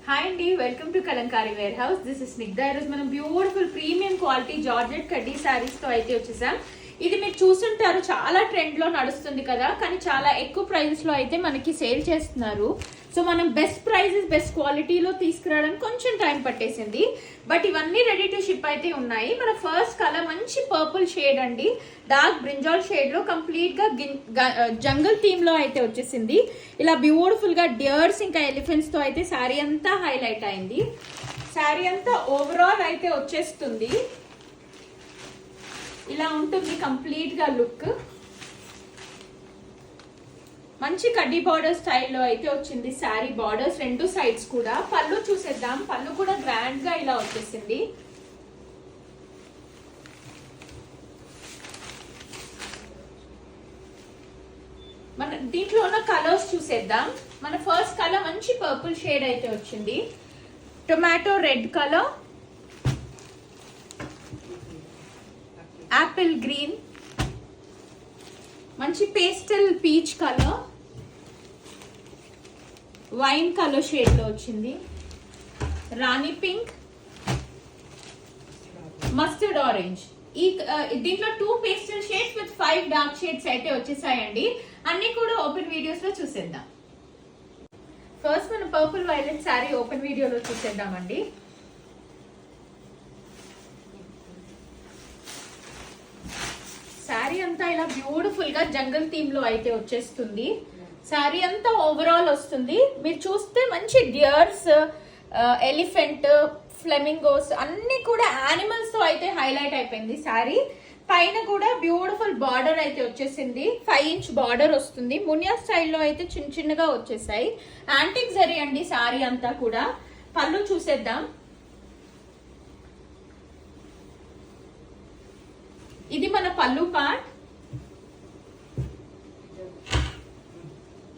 Hi అండి, welcome to Kalamkari warehouse. This is Snigdha. ఈరోజు మనం బ్యూటిఫుల్ ప్రీమియం క్వాలిటీ జార్జెట్ కడ్డీ శారీస్ తో అయితే వచ్చేసాం. ఇది మీరు చూస్తుంటారు, చాలా ట్రెండ్ లో నడుస్తుంది కదా, కానీ చాలా ఎక్కువ ప్రైజెస్ లో అయితే మనకి సేల్ చేస్తున్నారు. సో మనం బెస్ట్ ప్రైజెస్ బెస్ట్ క్వాలిటీలో తీసుకురావడానికి కొంచెం టైం పట్టేసింది. బట్ ఇవన్నీ రెడీ టు షిప్ అయితే ఉన్నాయి. మన ఫస్ట్ కలర్ మంచి పర్పుల్ షేడ్ అండి, డార్క్ బ్రింజాల్ షేడ్ లో కంప్లీట్ గా జంగల్ థీమ్ లో అయితే వచ్చేసింది. ఇలా బ్యూటిఫుల్ గా డియర్స్ ఇంకా ఎలిఫెంట్స్ తో అయితే శారీ అంతా హైలైట్ అయింది. శారీ అంతా ఓవరాల్ అయితే వచ్చేస్తుంది. ఇలా ఉంటుంది కంప్లీట్ గా లుక్. మంచి కడ్డీ బార్డర్ స్టైల్లో అయితే వచ్చింది శారీ. బార్డర్స్ రెండు సైడ్స్ కూడా. పళ్ళు చూసేద్దాం. పళ్ళు కూడా గ్రాండ్ గా ఇలా వచ్చేసింది. మన దీంట్లో ఉన్న కలర్స్ చూసేద్దాం. మన ఫస్ట్ కలర్ మంచి పర్పుల్ షేడ్ అయితే వచ్చింది. Tomato red colour, apple green, మంచి pastel peach colour, wine colour shade లో వచ్చింది, రాణి పింక్, మస్టర్డ్ ఆరెంజ్. ఈ దీంట్లో 2 pastel shades with 5 dark shades అయితే వచ్చేసాయండి. అన్ని కూడా ఓపెన్ వీడియోస్ లో చూసేద్దాం. ఫస్ట్ మనం పర్పుల్ వైలెట్ శారీ ఓపెన్ వీడియోలో చూసేద్దామండి. శారీ అంతా ఇలా బ్యూటిఫుల్ గా జంగల్ థీమ్ లో అయితే వచ్చేస్తుంది. శారీ అంతా ఓవరాల్ వస్తుంది. మీరు చూస్తే మంచి డియర్స్, ఎలిఫెంట్, ఫ్లెమింగోస్ అన్ని కూడా యానిమల్స్ తో అయితే హైలైట్ అయిపోయింది శారీ. పైన కూడా బ్యూటిఫుల్ బార్డర్ అయితే వచ్చేసింది. 5 ఇంచ్ బార్డర్ వస్తుంది. మునియా స్టైల్లో అయితే చిన్న చిన్నగా వచ్చేసాయి. యాంటిక్ జరీ అండి శారీ అంతా కూడా. పళ్ళు చూసేద్దాం. ఇది మన పళ్ళు పార్ట్.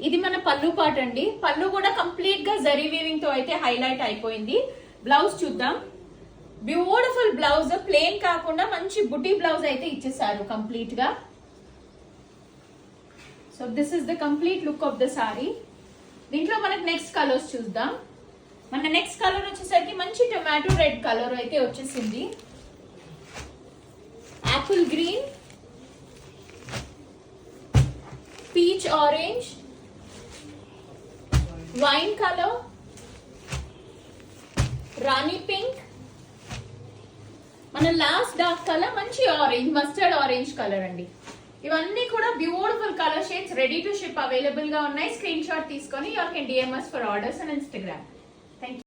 ఇది మన పళ్ళు పార్ట్ అండి. పళ్ళు కూడా కంప్లీట్ గా జరీ వీవింగ్ తో అయితే హైలైట్ అయిపోయింది. బ్లౌజ్ చూద్దాం. బ్యూటిఫుల్ బ్లౌజ్, ప్లెయిన్ కాకుండా మంచి బుటీ బ్లౌజ్ అయితే ఇచ్చేసారు కంప్లీట్ గా. So this is the complete look of the sorry. దీంట్లో మనకి నెక్స్ట్ కలర్స్ చూద్దాం. మన నెక్స్ట్ కలర్ వచ్చేసరికి మంచి టొమాటో రెడ్ కలర్ అయితే వచ్చేసింది. Apple green, peach orange, wine colour, rani pink, మన లాస్ట్ డార్క్ కలర్ మంచి ఆరెంజ్, మస్టర్డ్ ఆరెంజ్ కలర్ అండి. ఇవన్నీ కూడా beautiful colour shades ready to ship available గా ఉన్నాయి. స్క్రీన్ షాట్ తీసుకొని you can DM us for orders on Instagram. Thank you.